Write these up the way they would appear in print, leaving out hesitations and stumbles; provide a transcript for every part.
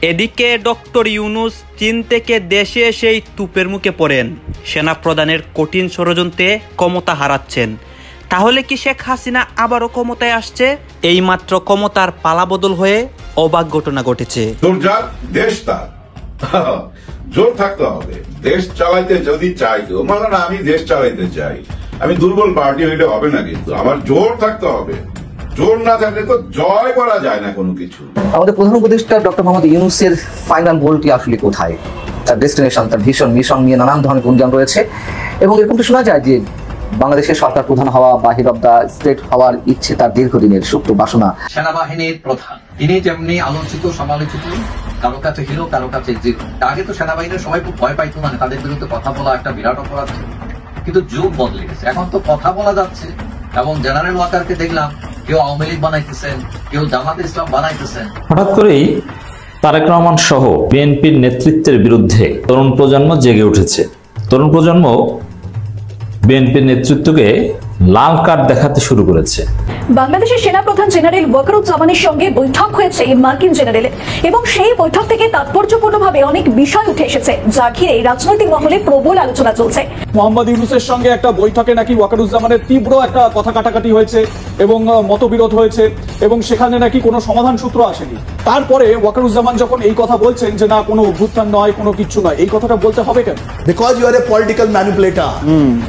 এদিকে ডক্টর ইউনূস চীন থেকে দেশে এসেই তুপের মুখে পড়েন, সেনাপ্রধানের কঠিন ষড়যন্ত্রে ক্ষমতা হারাচ্ছেন। তাহলে কি শেখ হাসিনা আবারও ক্ষমতায় আসছে? এইমাত্র ক্ষমতার পালাবদল হয়ে অবাক ঘটনা ঘটেছে। দেশ তার জোর থাকতে হবে, দেশ চালাইতে যদি চাই কেউ, মানে না আমি দেশ চালাইতে চাই, আমি দুর্বল পার্টি হইলে হবে না, কিন্তু আমার জোর থাকতে হবে। জোর না থাকলে তো জয় করা যায় না কোনো কিছু। আমাদের প্রধান উপদেষ্টা ডক্টর মোহাম্মদ ইউনূসের ফাইনাল গোলটি আসলে কোথায়? তার ডেস্টিনেশন, তার ভিশন, মিশন নিয়ে নানান ধরনের গুঞ্জন রয়েছে এবং এরকমটা শোনা যায় যে বাংলাদেশের সরকার প্রধান হওয়া, বাহির অব দ্য স্টেট হওয়ার ইচ্ছে তার দীর্ঘদিনের সুপ্ত বাসনা। সেনাবাহিনীর প্রধান তিনি যেমনি আলোচিত সমালোচিত, কারো কাছে হিরো, কারো কাছে জিরো। আগে তো সেনাবাহিনীর সবাই খুব ভয় পাইতো, মানে তাদের বিরুদ্ধে কথা বলা একটা বিরাট অপরাধ। কিন্তু যুগ বদলে গেছে, এখন তো কথা বলা যাচ্ছে। এবং জেনারেল ওয়াকারকে দেখলাম কেউ আওয়ামী লীগ বানাইতেছেন, কেউ জামাত ইসলাম বানাইতেছেন। হঠাৎ করেই তারেক রহমান সহ বিএনপির নেতৃত্বের বিরুদ্ধে তরুণ প্রজন্ম জেগে উঠেছে। তরুণ প্রজন্ম বিএনপির নেতৃত্বকে লাল কার্ড দেখাতে শুরু করেছে। বাংলাদেশের সেনাপ্রধান জেনারেল ওয়াকারুজ্জামানের সঙ্গে বৈঠক হয়েছে মার্কিন জেনারেলের এবং সেই বৈঠক থেকে তাৎপর্যপূর্ণভাবে অনেক বিষয় উঠে এসেছে, যা ঘিরে রাজনৈতিক মহলে প্রবল আলোচনা চলছে। মোহাম্মদ ইউনূসের সঙ্গে একটা বৈঠকে নাকি ওয়াকারুজ্জামানের তীব্র একটা কথা কাটাকাটি হয়েছে এবং মতবিরোধ হয়েছে এবং সেখানে নাকি কোনো সমাধান সূত্র আসেনি। তারপরে ওয়াকারুজ্জামান যখন এই কথা বলছেন যে না কোনো অভ্যুত্থান নয়, কোনো কিছু নয়, এই কথাটা বলতে হবে কেন? Because you are a political manipulator,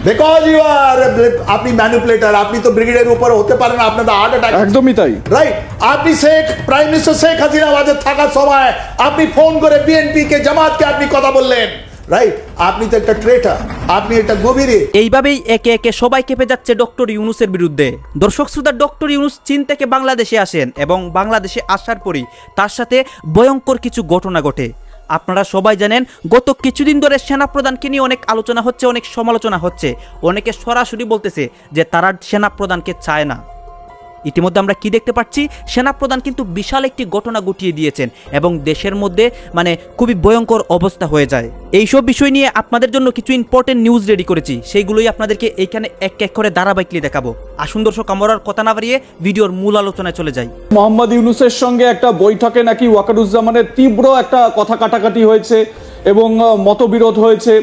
because you are আপনি ম্যানিপুলেটর, আপনি তো ব্রিগেডের উপর হতে পারেন, আপনার হার্ট অ্যাটাক। একদমই তাই, রাইট। আপনি প্রাইম মিনিস্টার শেখ হাসিনা বাজে থাকার সময় আপনি ফোন করে বিএনপি কে, জামাতকে আপনি কথা বললেন, রাইট? আপনি তো একটা ট্রেটার, আপনি একটা গভীরে। এইভাবেই একে একে সবাই কেঁপে যাচ্ছে ডক্টর ইউনূসের বিরুদ্ধে। দর্শক শ্রোতা, ডক্টর ইউনূস চীন থেকে বাংলাদেশে আসেন এবং বাংলাদেশে আসার পরই তার সাথে ভয়ঙ্কর কিছু ঘটনা ঘটে। আপনারা সবাই জানেন, গত কিছুদিন ধরে সেনাপ্রধানকে নিয়ে অনেক আলোচনা হচ্ছে, অনেক সমালোচনা হচ্ছে। অনেকে সরাসরি বলতেছে যে তারা সেনাপ্রধানকে চায় না। ইতিমধ্যে আমরা কি দেখতে পাচ্ছি, সেনাপ্রধান কিন্তু বিশাল একটি ঘটনা ঘটিয়ে দিয়েছেন এবং দেশের মধ্যে খুবই ভয়ঙ্কর অবস্থা হয়ে যায়। এইসব বিষয় নিয়ে আপনাদের জন্য কিছু ইম্পর্টেন্ট নিউজ রেডি করেছি, সেইগুলোই আপনাদেরকে এইখানে এক এক করে ধারাবাহিকলি দেখাবো। আসুন দর্শক, আমরা আর কথা না বাড়িয়ে ভিডিওর মূল আলোচনায় চলে যাই। মোহাম্মদ ইউনূসের সঙ্গে একটা বৈঠকে নাকি ওয়াকারুজ্জামানের তীব্র একটা কথা কাটাকাটি হয়েছে এবং মতবিরোধ হয়েছে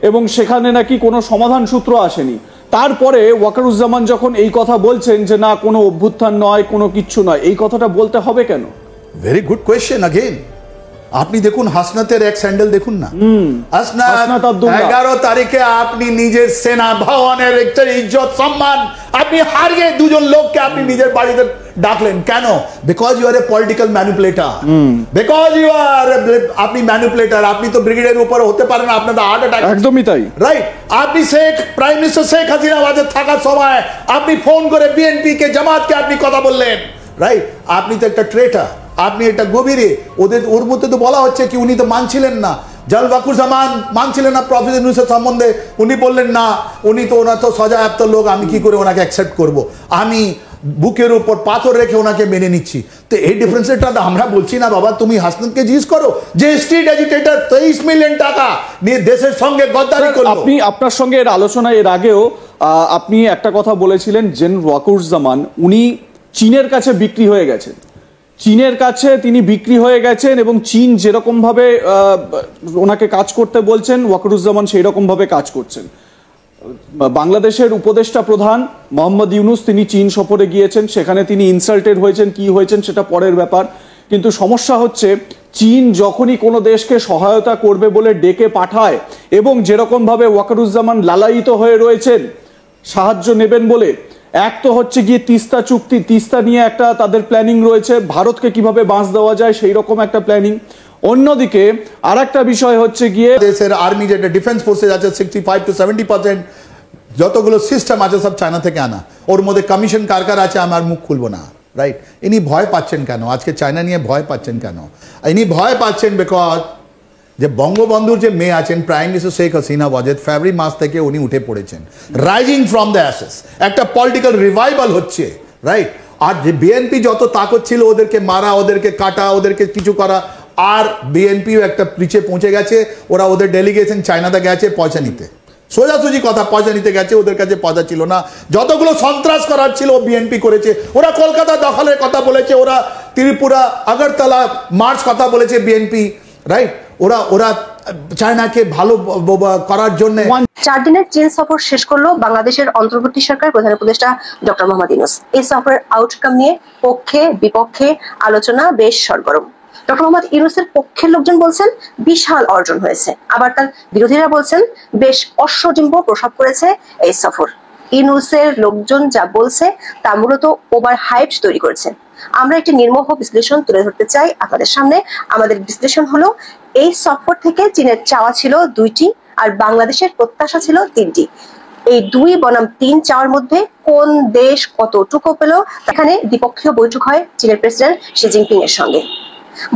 এবং সেখানে নাকি কোনো সমাধান সূত্র আসেনি। তারপরে ওয়াকারুজ্জামান যখন এই কথা বলছেন যে না কোনো অভ্যুত্থান নয়, কোনো কিচ্ছু নয়, এই কথাটা বলতে হবে কেন? Very good question again. আপনি দেখুন হাসনাতের এক স্যান্ডেল দেখুন না, হাসনাত 11 তারিখে আপনি নিজের সেনা ভবনের একটা ইজ্জত সম্মান আপনি হারিয়ে দুজন লোককে আপনি নিজের বাড়িতে ডাকলেন কেন? Because you are a political manipulator, because you are আপনি ম্যানিপুলেটর, আপনি তো ব্রিগেডের উপর হতে পারেন, আপনার হার্ট অ্যাটাক। একদমই তাই, রাইট। আপনি প্রাইম মিনিস্টার শেখ হাসিনা বাজে থাকার সময় আপনি ফোন করে বিএনপি কে, জামাতকে আপনি কথা বললেন, রাইট? আপনি তো একটা ট্রেটার, আপনি এটা গভীরে ওর মধ্যে তো বলা হচ্ছে কি উনি তো মানছিলেন না, ওয়াকারুজ্জামান মানছিলেন না প্রফেসর ইউনূসের সম্বন্ধে। উনি বললেন না, উনি তো ওনার তো সজায়াপ্ত লোক, আমি কি করে ওনাকে অ্যাকসেপ্ট করব, আমি বুকের উপর পাথর রেখে ওনাকে মেনে নিচ্ছি। তো এই ডিফারেন্সটা আমরা বলছি না বাবা, তুমি হাসনাতকে জিজ্ঞেস করো যে স্ট্রিট এজিটেটর 23 মিলিয়ন টাকা নিয়ে দেশের সঙ্গে গদ্দারি করলো। আপনি আপনার সঙ্গে এর আলোচনা এর আগেও আপনি একটা কথা বলেছিলেন, জেনারেল ওয়াকারুজ্জামান উনি চীনের কাছে বিক্রি হয়ে গেছেন, চীনের কাছে তিনি বিক্রি হয়ে গেছেন এবং চীন যেরকম ভাবে ওনাকে কাজ করতে বলছেন ওয়াকারুজ্জামান সেই রকম ভাবে কাজ করছেন। বাংলাদেশের উপদেষ্টা প্রধান মোহাম্মদ ইউনূস তিনি চীন সফরে গিয়েছেন, সেখানে তিনি ইনসাল্টেড হয়েছেন, কি হয়েছেন সেটা পরের ব্যাপার। কিন্তু সমস্যা হচ্ছে চীন যখনই কোনো দেশকে সহায়তা করবে বলে ডেকে পাঠায় এবং যেরকম ভাবে ওয়াকারুজ্জামান লালায়িত হয়ে রয়েছেন সাহায্য নেবেন বলে, এক তো হচ্ছে গিয়ে তিস্তা চুক্তি, তিস্তা নিয়ে একটা তাদের প্ল্যানিং রয়েছে, ভারতকে কিভাবে বাঁশ দেওয়া যায় সেই রকম একটা প্ল্যানিং। অন্যদিকে আর একটা বিষয় হচ্ছে গিয়ে দেশের আর্মি যেটা ডিফেন্স ফোর্সেস আছে 65 to 70% যতগুলো সিস্টেম আছে সব চায়না থেকে আনা, ওর মধ্যে কমিশন কার কার আছে আমার মুখ খুলবো না, রাইট? ইনি ভয় পাচ্ছেন কেন আজকে? চায়না নিয়ে ভয় পাচ্ছেন কেন? ইনি ভয় পাচ্ছেন বিকজ যে বঙ্গবন্ধুর যে মেয়ে আছেন প্রাইম মিনিস্টার শেখ হাসিনা ওয়াজেদ ফেব্রুয়ারি মাস থেকে উনি উঠে পড়েছেন, রাইজিং ফ্রম দ্য অ্যাসেস, একটা পলিটিক্যাল রিভাইভাল হচ্ছে, রাইট? আর যে বিএনপি যত তাকত ছিল ওদেরকে মারা, ওদেরকে কাটা, ওদেরকে কিছু করা, আর বিএনপিও একটা পিছে পৌঁছে গেছে, ওরা ওদের ডেলিগেশন চায়নাতে গেছে পয়সা নিতে, সোজাসুজি কথা পয়সা নিতে গেছে, ওদের কাছে পয়সা ছিল না, যতগুলো সন্ত্রাস করার ছিল বিএনপি করেছে, ওরা কলকাতা দখলের কথা বলেছে, ওরা ত্রিপুরা আগরতলা মার্চ কথা বলেছে বিএনপি, রাইট? ওরা চায়নাকে ভালো করার জন্য 4 দিনের চীন সফর শেষ করলো বাংলাদেশের অন্তর্বর্তী সরকার প্রধান উপদেষ্টা ডক্টর মোহাম্মদ ইউনূস। এই সফরের আউটকাম নিয়ে পক্ষে বিপক্ষে আলোচনা বেশ সরগরম। ডক্টর মোহাম্মদ ইউনূসের পক্ষের লোকজন বলছেন বিশাল অর্জন হয়েছে, আবার তার বিরোধীরা বলছেন বেশ অশ্বডিম্ব প্রসাব করেছে এই সফর। ইউনূসের লোকজন যা বলছে তা মূলত ওভার হাইপ তৈরি করেছে। আমরা একটি নির্মোহ বিশ্লেষণ তুলে ধরতে চাই আপনাদের সামনে। আমাদের বিশ্লেষণ হলো, এই সফর থেকে চীনের চাওয়া ছিল 2টি আর বাংলাদেশের প্রত্যাশা ছিল 3টি। এই 2 বনাম 3 চাওয়ার মধ্যে কোন দেশ কতটুকু পেল? এখানে দ্বিপক্ষীয় বৈঠক হয় চীনের প্রেসিডেন্ট শি জিনপিং এর সঙ্গে।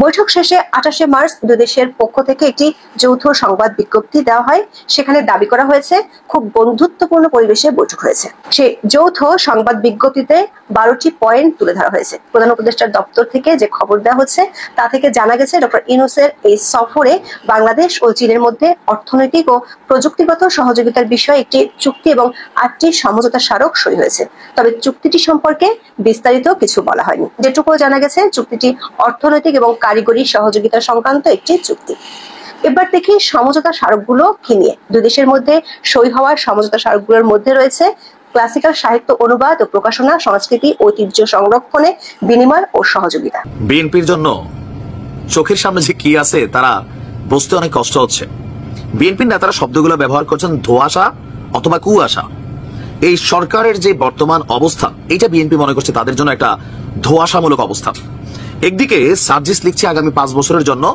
বৈঠক শেষে 28শে মার্চ দুই দেশের পক্ষ থেকে একটি যৌথ সংবাদ বিজ্ঞপ্তি দেওয়া হয়। সেখানে দাবি করা হয়েছে খুব বন্ধুত্বপূর্ণ পরিবেশে বৈঠক হয়েছে। সেই যৌথ সংবাদ বিজ্ঞপ্তিতে 12টি পয়েন্ট তুলে ধরা হয়েছে। প্রধান উপদেষ্টার দপ্তর থেকে যে খবর দেওয়া হচ্ছে তা থেকে জানা গেছে ডক্টর ইউনূসের এই সফরে বাংলাদেশ ও চীনের মধ্যে অর্থনৈতিক ও প্রযুক্তিগত সহযোগিতার বিষয়ে একটি চুক্তি এবং 8টি সমঝোতা স্মারক সই হয়েছে। তবে চুক্তিটি সম্পর্কে বিস্তারিত কিছু বলা হয়নি। যেটুকু জানা গেছে চুক্তিটি অর্থনৈতিক এবং কারিগরি সহযোগিতা সংক্রান্ত একটি চুক্তি। এবার দেখি সমঝোতা স্মারকগুলো কি নিয়ে। দুই দেশের মধ্যে সই হওয়া সমঝোতা স্মারকগুলোর মধ্যে রয়েছে ক্লাসিক্যাল সাহিত্য অনুবাদ ও প্রকাশনা, সংস্কৃতি ঐতিহ্য সংরক্ষণে বিনিময় ও সহযোগিতা। বিএনপির জন্য চোখের সামনে যে কি আছে তারা বুঝতে অনেক কষ্ট হচ্ছে। বিএনপির নেতারা শব্দগুলো ব্যবহার করছেন ধোঁয়াশা অথবা কুয়াশা। এই সরকারের যে বর্তমান অবস্থা, এটা বিএনপি মনে করছে তাদের জন্য একটা ধোঁয়াশামূলক অবস্থা। একদিকে সার্জিস লিখছে আগামী 5 বছরের জন্য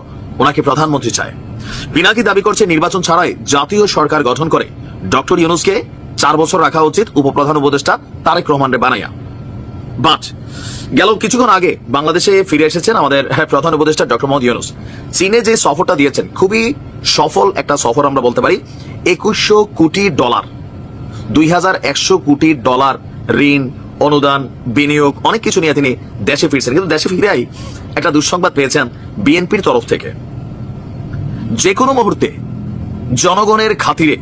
ওনাকে প্রধানমন্ত্রী চায়। পিনাকি দাবি করছে নির্বাচন ছাড়াই জাতীয় সরকার গঠন করে ডক্টর ইউনূসকে 4 বছর রাখা উচিত উপপ্রধান উপদেষ্টা তারেক রহমানরে বানাইয়া। বাট গেল কিছুক্ষণ আগে বাংলাদেশে ফিরে এসেছেন আমাদের প্রধান উপদেষ্টা ডক্টর মোহাম্মদ ইউনূস। চীনে যে সফরটা দিয়েছেন খুবই সফল একটা সফর আমরা বলতে পারি। 2100 কোটি ডলার, 2100 কোটি ডলার ঋণ, অনুদান, বিনিয়োগ অনেক কিছু নিয়ে তিনি দেশে ফিরছেন। কিন্তু দেশে ফিরেই একটা দুঃসংবাদ পেয়েছেন বিএনপির তরফ থেকে। যে কোনো মুহূর্তে জনগণের খাতিরে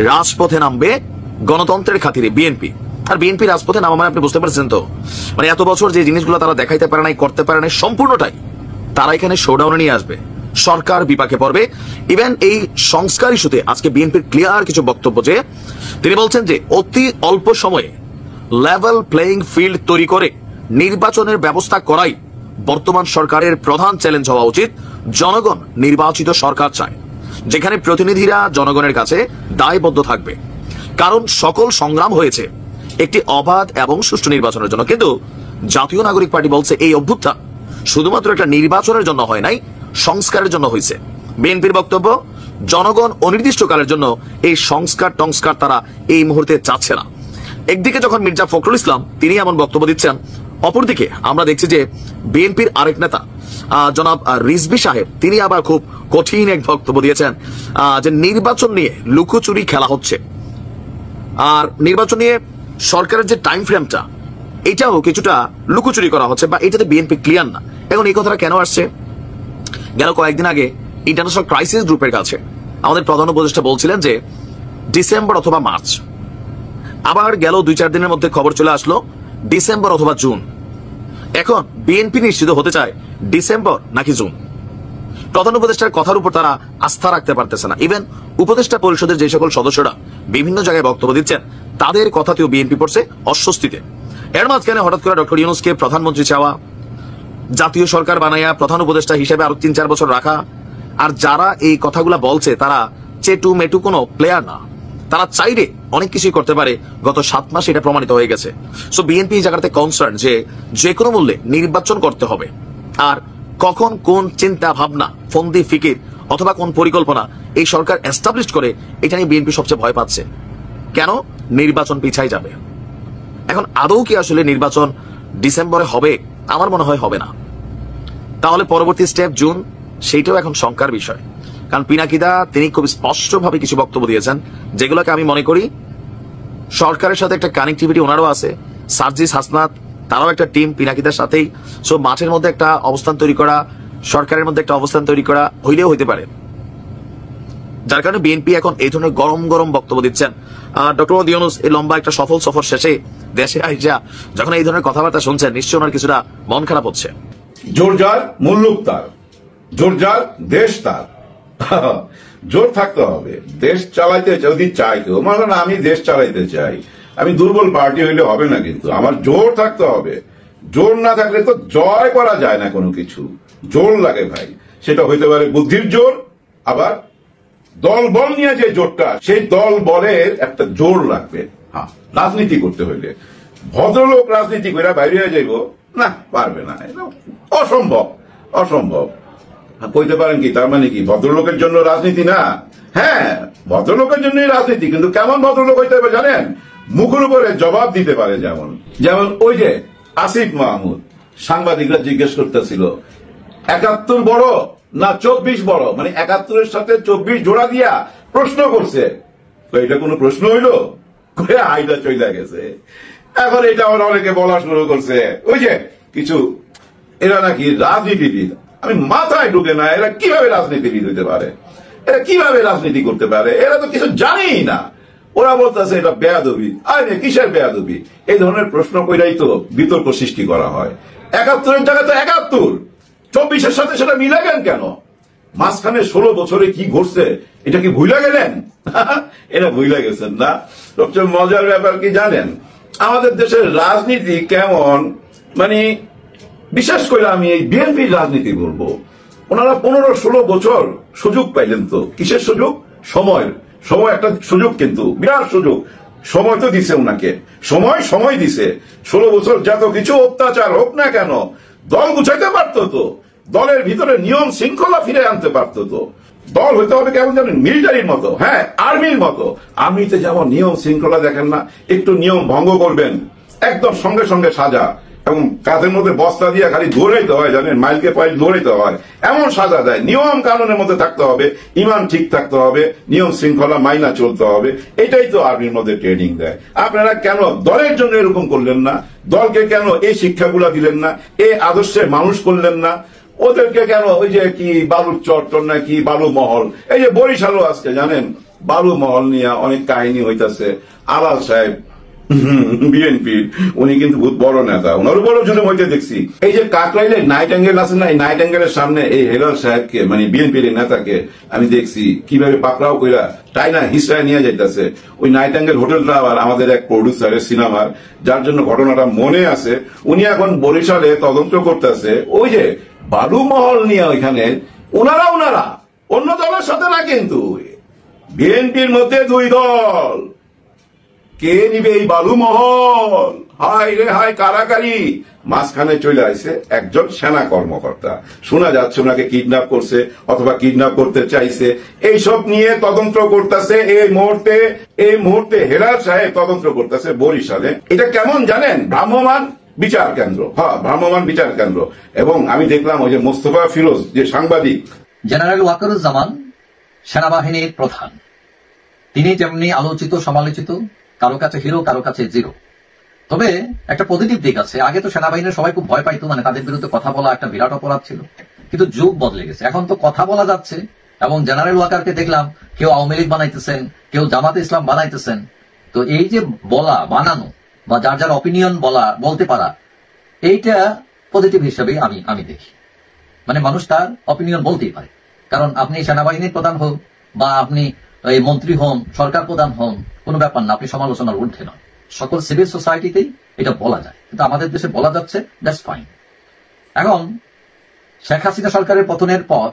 রাজপথে নামবে, গণতন্ত্রের খাতিরে বিএনপি। আর বিএনপি রাজপথে নামা মানে আপনি বুঝতে পারছেন তো, মানে এত বছর যে জিনিসগুলো তারা দেখাইতে পারে নাই, করতে পারে নাই, সম্পূর্ণটাই তারা এখানে শোডাউনে নিয়ে আসবে। সরকার বিপাকে পড়বে। ইভেন এই সংস্কার ইস্যুতে আজকে বিএনপির ক্লিয়ার কিছু বক্তব্য, যে তিনি বলছেন যে অতি অল্প সময়ে লেভেল প্লেইং ফিল্ড তৈরি করে নির্বাচনের ব্যবস্থা করাই বর্তমান সরকারের প্রধান চ্যালেঞ্জ হওয়া উচিত। জনগণ নির্বাচিত সরকার চায়, যেখানে প্রতিনিধিরা জনগণের কাছে দায়বদ্ধ থাকবে। কারণ সকল সংগ্রাম হয়েছে একটি অবাধ এবং সুষ্ঠু নির্বাচনের জন্য। কিন্তু জাতীয় নাগরিক পার্টি বলছে এই অভ্যুত্থান শুধুমাত্র একটা নির্বাচনের জন্য হয় নাই, সংস্কারের জন্য হয়েছে। বিএনপির বক্তব্য, জনগণ অনির্দিষ্টকালের জন্য এই সংস্কার তারা এই মুহূর্তে চাচ্ছে না। একদিকে যখন মির্জা ফখরুল ইসলাম তিনি এমন বক্তব্য দিচ্ছেন, অপরদিকে আমরা দেখছি যে বিএনপির আরেক নেতা জনাব রিজভী সাহেব তিনি আবার খুব কঠিন এক বক্তব্য দিয়েছেন যে নির্বাচন নিয়ে লুকোচুরি খেলা হচ্ছে। আর নির্বাচন নিয়ে সরকারের যে টাইম ফ্রেমটা, এটাও কিছুটা লুকোচুরি করা হচ্ছে, বা এটাতে বিএনপি ক্লিয়ার না। এখন এই কথাটা কেন আসছে? গেল কয়েকদিন আগে ইন্টারন্যাশনাল ক্রাইসিস গ্রুপের কাছে আমাদের প্রধান উপদেষ্টা বলছিলেন যে ডিসেম্বর অথবা মার্চ। আবার গেল 2-4 দিনের মধ্যে খবর চলে আসলো ডিসেম্বর অথবা জুন। এখন বিএনপি নিশ্চিত হতে চায় ডিসেম্বর নাকি জুন। প্রধান উপদেষ্টার কথার উপর তারা আস্থা রাখতে পারতেছে না। ইভেন উপদেষ্টা পরিষদের যে সকল সদস্যরা বিভিন্ন জায়গায় বক্তব্য দিচ্ছেন, তাদের কথাতেও বিএনপি পড়ছে অস্বস্তিতে। এর মাঝখানে হঠাৎ করে ডক্টর ইউনূসকে প্রধানমন্ত্রী চাওয়া, জাতীয় সরকার বানাইয়া প্রধান উপদেষ্টা হিসেবে আরো 3-4 বছর রাখা। আর যারা এই কথাগুলা বলছে তারা চেটু মেটু কোনো প্লেয়ার না, তারা চাইলে অনেক কিছুই করতে পারে। গত 7 মাসে এটা প্রমাণিত হয়ে গেছে। সো বিএনপি এই জায়গাতে কনসার্ন যে কোনো মূল্যে নির্বাচন করতে হবে। আর কখন কোন চিন্তা ভাবনা, ফন্দি ফিকির অথবা কোন পরিকল্পনা এই সরকার এস্টাবলিশ করে, এটা নিয়ে বিএনপি সবচেয়ে ভয় পাচ্ছে। কেন? নির্বাচন পিছাই যাবে। এখন আদৌ কি আসলে নির্বাচন ডিসেম্বরে হবে? আমার মনে হয় হবে না। তাহলে পরবর্তী স্টেপ জুন, সেইটাও এখন শঙ্কার বিষয়। কারণ পিনাকিদা তিনি খুব স্পষ্টভাবে কিছু বক্তব্য দিয়েছেন, যেগুলোকে আমি মনে করি সরকারের সাথে একটা কানেক্টিভিটি ওনারও আছে। সার্জিস হাসনাত তারাও একটা টিম পিনাকিদার সাথেই। সো মাঠের মধ্যে একটা অবস্থান তৈরি করা, সরকারের মধ্যে একটা অবস্থান তৈরি করা হইলেও হইতে পারে। যার কারণে বিএনপি এখন এই ধরনের গরম গরম বক্তব্য দিচ্ছেন। ডক্টর মোহাম্মদ ইউনূস এই লম্বা একটা সফল সফর শেষে দেশে আইসা যখন এই ধরনের কথাবার্তা শুনছেন, নিশ্চয় ওনার কিছুটা মন খারাপ হচ্ছে। জোর যার মুল্লুক তার, জোর যার দেশ তার। জোর থাকতে হবে। দেশ চালাইতে যদি চাই কেউ, মানে না আমি দেশ চালাইতে চাই, আমি দুর্বল পার্টি হইলে হবে না, কিন্তু আমার জোর থাকতে হবে। জোর না থাকলে তো জয় করা যায় না কোনো কিছু, জোর লাগে ভাই। সেটা হইতে পারে বুদ্ধির জোর, আবার দল বল নিয়ে যে জোরটা, সেই দল বলের একটা জোর লাগবে। হ্যাঁ, রাজনীতি করতে হইলে ভদ্রলোক রাজনীতি করে বাইরে হয়ে যাইব না, পারবে না, অসম্ভব, অসম্ভব। কইতে পারেন কি তার মানে কি ভদ্রলোকের জন্য রাজনীতি না? হ্যাঁ, ভদ্রলোকের জন্যই রাজনীতি, কিন্তু কেমন ভদ্রলোক হইতে হবে জানেন? মুখের উপরে জবাব দিতে পারে। যেমন যেমন ওই যে আসিফ মাহমুদ, সাংবাদিকরা জিজ্ঞেস করতেছিল ৭১ বড় না ২৪ বড়, মানে ৭১-এর সাথে ২৪ জোড়া দিয়া প্রশ্ন করছে। তো এটা কোনো প্রশ্ন হইল? করে আইডা চইলা গেছে। এখন এটা অনেকে বলা শুরু করছে, ওই যে কিছু এরা নাকি রাজনীতিবিদ। আমি মাথায় ঢুকে না, এরা কিভাবে রাজনীতিবিদ হইতে পারে, এরা কিভাবে রাজনীতি করতে পারে, এরা তো কিছু জানেই না। ওরা বলতেছে এটা বেয়াদবি। আরে কিসের বেয়াদবি? এই ধরনের প্রশ্ন কইরাই তো বিতর্ক সৃষ্টি করা হয়। ৭১-এর জায়গায় তো ৭১, ২৪-এর সাথে সেটা মিলাবেন কেন? মাঝখানে ১৬ বছরে কি ঘটছে এটা কি ভুলে গেলেন? এটা ভুলে গেছেন না। সবচেয়ে মজার ব্যাপার কি জানেন? আমাদের দেশের রাজনীতি কেমন, মানে বিশেষ করে আমি এই বিএনপির রাজনীতি বলবো। ওনারা ১৫-১৬ বছর সুযোগ পাইলেন। তো কিসের সুযোগ? সময়ের। সময় একটা সুযোগ, কিন্তু বিরাট সুযোগ। সময় তো দিছে ওনাকে, সময় দিছে। ১৬ বছর যত কিছু অত্যাচার হোক না কেন, দল গুছাইতে পারত তো, দলের ভিতরে নিয়ম শৃঙ্খলা ফিরে আনতে পারত তো। দল হইতে হবে কেমন জানেন? মিলিটারির মতো, হ্যাঁ আর্মির মতো। আর্মিতে যেমন নিয়ম শৃঙ্খলা দেখেন না, একটু নিয়ম ভঙ্গ করবেন একদম সঙ্গে সঙ্গে সাজা, এবং কাঁধের মধ্যে বস্তা দিয়ে খালি দৌড়াইতে হয়, জানেন, মাইলকে পাইল দৌড়াইতে হয়, এমন সাজা দেয়। নিয়ম কানুনের মধ্যে থাকতে হবে, ইমান ঠিক থাকতে হবে, নিয়ম শৃঙ্খলা মাইনা চলতে হবে। এটাই তো আর্মির মধ্যে ট্রেনিং দেয়। আপনারা কেন দলের জন্য এরকম করলেন না? দলকে কেন এই শিক্ষাগুলা দিলেন না? এই আদর্শে মানুষ করলেন না? ওদেরকে কেন ওই যে কি বালুর চট্টর না কি বালু মহল, এই যে বরিশালও আজকে জানেন বালু মহল নিয়ে অনেক কাহিনী হইতাছে। আলাল সাহেব বিএনপির, উনি কিন্তু বহুত বড় নেতা, ওনারও বড় জুলুম হইতে দেখছি। এই যে কাকরাইলে নাইট অ্যাঙ্গেল আছে না, এই নাইট অ্যাঙ্গেলের সামনে এই হেলাল সাহেবকে, মানে বিএনপির নেতাকে আমি দেখছি কিভাবে পাকড়াও কইরা টাইনা হিসড়ায় নিয়ে যাইতেছে। ওই নাইট অ্যাঙ্গেল হোটেলটা আবার আমাদের এক প্রডিউসারের সিনেমার, যার জন্য ঘটনাটা মনে আছে। উনি এখন বরিশালে তদন্ত করতেছে ওই যে বালু মহল নিয়ে। ওইখানে ওনারা অন্য দলের সাথে না, কিন্তু বিএনপির মধ্যে দুই দল। কে নিবে এই বালু মহল? হায় রে হায়, কারাকারি। মাঝখানে চলে আসছে একজন সেনা কর্মকর্তা, শোনা যাচ্ছে ওনাকে কিডন্যাপ করছে অথবা কিডন্যাপ করতে চাইছে। এইসব নিয়ে তদন্ত করতেছে এই মুহূর্তে হেলাল সাহেব তদন্ত করতেছে বরিশালে। এটা কেমন জানেন? ভ্রাম্যমাণ বিচার কেন্দ্র। হ্যাঁ, ভ্রাম্যমাণ বিচার কেন্দ্র। এবং আমি দেখলাম ওই যে মোস্তফা ফিরোজ যে সাংবাদিক, জেনারেল ওয়াকারুজ্জামান সেনাবাহিনীর প্রধান, তিনি যেমনি আলোচিত সমালোচিত, কারো কাছে হিরো কারো কাছে জিরো। তবে একটা পজিটিভ দিক আছে। আগে তো সেনাবাহিনীর সবাই খুব ভয় পাইতো, মানে তাদের বিরুদ্ধে কথা বলা একটা বিরাট অপরাধ ছিল। কিন্তু যুগ বদলে গেছে, এখন তো কথা বলা যাচ্ছে। এবং জেনারেল ওয়াকারকে দেখলাম কেউ আওয়ামী লীগ বানাইতেছেন, কেউ জামাতে ইসলাম বানাইতেছেন। তো এই যে বলা বানানো বা যার যার অপিনিয়ন বলতে পারা, এইটা পজিটিভ হিসেবে আমি দেখি। মানে মানুষ তার অপিনিয়ন বলতেই পারে। কারণ আপনি সেনাবাহিনীর প্রধান হন বা আপনি মন্ত্রী হন, সরকার প্রধান হন, কোনো ব্যাপার না, আপনি সমালোচনার ঊর্ধ্বে নন। সকল সিভিল সোসাইটিতেই এটা বলা যায়, কিন্তু আমাদের দেশে বলা যাচ্ছে, দ্যাটস ফাইন। এখন শেখ হাসিনা সরকারের পতনের পর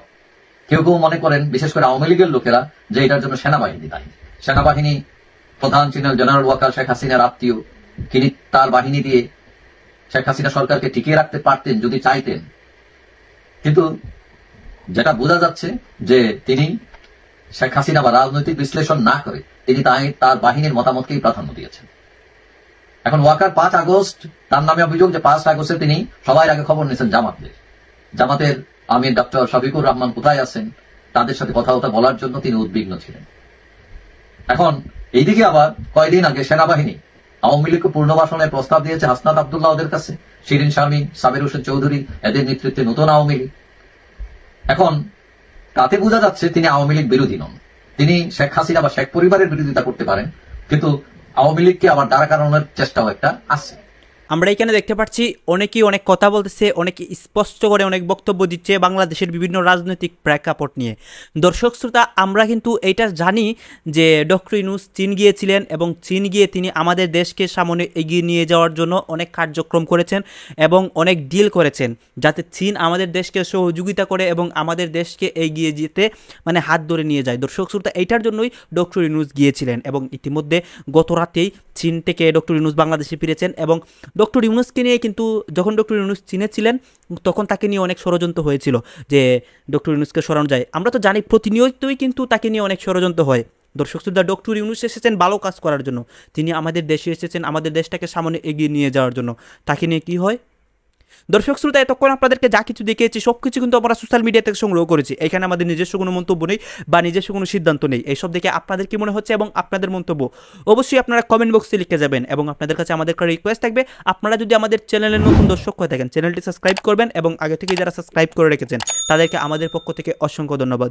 কেউ কেউ মনে করেন, বিশেষ করে আওয়ামী লীগের লোকেরা, যে এটার জন্য সেনাবাহিনী দায়ী। সেনাবাহিনী প্রধান ছিলেন জেনারেল ওয়াকার, শেখ হাসিনার আত্মীয়। তিনি তার বাহিনী দিয়ে শেখ হাসিনা সরকারকে টিকিয়ে রাখতে পারতেন যদি চাইতেন। কিন্তু যেটা বোঝা যাচ্ছে যে তিনি শেখ হাসিনা বা রাজনৈতিক বিশ্লেষণ না করে তিনি তার বাহিনীর মতামতকেই প্রাধান্য দিয়েছেন। এখন ওয়াকার 5 আগস্ট, তার নামে অভিযোগ যে 5 আগস্টে তিনি সবার আগে খবর নিয়েছেন জামাতের আমির ডক্টর শফিকুর রহমান কোথায় আছেন, তাদের সাথে কথাবার্তা বলার জন্য তিনি উদ্বিগ্ন ছিলেন। এখন এইদিকে আবার কয়েকদিন আগে সেনাবাহিনী আওয়ামী লীগকে পূর্ণবাসনের প্রস্তাব দিয়েছে হাসনাত আব্দুল্লাহ ওদের কাছে, শিরিন শারমিন, সাবের হোসেন চৌধুরী, এদের নেতৃত্বে নতুন আওয়ামী লীগ। এখন তাতে বোঝা যাচ্ছে তিনি আওয়ামী লীগ বিরোধী নন। তিনি শেখ হাসিনা বা শেখ পরিবারের বিরোধিতা করতে পারেন, কিন্তু আওয়ামী লীগকে আবার দাঁড়া করানোর চেষ্টাও একটা আছে। আমরা এখানে দেখতে পাচ্ছি অনেকেই অনেক কথা বলতেছে, অনেকে স্পষ্ট করে অনেক বক্তব্য দিচ্ছে বাংলাদেশের বিভিন্ন রাজনৈতিক প্রেক্ষাপট নিয়ে। দর্শক শ্রোতা, আমরা কিন্তু এইটা জানি যে ডক্টর ইউনূস চীন গিয়েছিলেন এবং চীন গিয়ে তিনি আমাদের দেশকে সামনে এগিয়ে নিয়ে যাওয়ার জন্য অনেক কার্যক্রম করেছেন এবং অনেক ডিল করেছেন যাতে চীন আমাদের দেশকে সহযোগিতা করে এবং আমাদের দেশকে এগিয়ে যেতে মানে হাত ধরে নিয়ে যায়। দর্শক শ্রোতা, এইটার জন্যই ডক্টর ইউনূস গিয়েছিলেন এবং ইতিমধ্যে গত রাতেই চীন থেকে ডক্টর ইউনূস বাংলাদেশে ফিরেছেন। এবং ডক্টর ইউনূসকে নিয়ে কিন্তু যখন ডক্টর ইউনূস চীনে ছিলেন তখন তাকে নিয়ে অনেক ষড়যন্ত্র হয়েছিল যে ডক্টর ইউনূসকে সরানো যায়। আমরা তো জানি প্রতিনিয়তই কিন্তু তাকে নিয়ে অনেক ষড়যন্ত্র হয়। দর্শক শ্রোতা, ডক্টর ইউনূস এসেছেন ভালো কাজ করার জন্য, তিনি আমাদের দেশে এসেছেন আমাদের দেশটাকে সামনে এগিয়ে নিয়ে যাওয়ার জন্য। তাকে নিয়ে কি হয়? দর্শক শ্রোতা, এতক্ষণ আপনাদেরকে যা কিছু দেখিয়েছি সব কিছু কিন্তু আমরা সোশ্যাল মিডিয়া থেকে সংগ্রহ করেছি। এখানে আমাদের নিজস্ব কোনো মন্তব্য নেই বা নিজস্ব কোনো সিদ্ধান্ত নেই। এইসব দেখে আপনাদের কি মনে হচ্ছে এবং আপনাদের মন্তব্য অবশ্যই আপনারা কমেন্ট বক্সে লিখে যাবেন। এবং আপনাদের কাছে আমাদের একটা রিকোয়েস্ট থাকবে, আপনারা যদি আমাদের চ্যানেলের নতুন দর্শক হয়ে থাকেন চ্যানেলটি সাবস্ক্রাইব করবেন এবং আগে থেকে যারা সাবস্ক্রাইব করে রেখেছেন তাদেরকে আমাদের পক্ষ থেকে অসংখ্য ধন্যবাদ।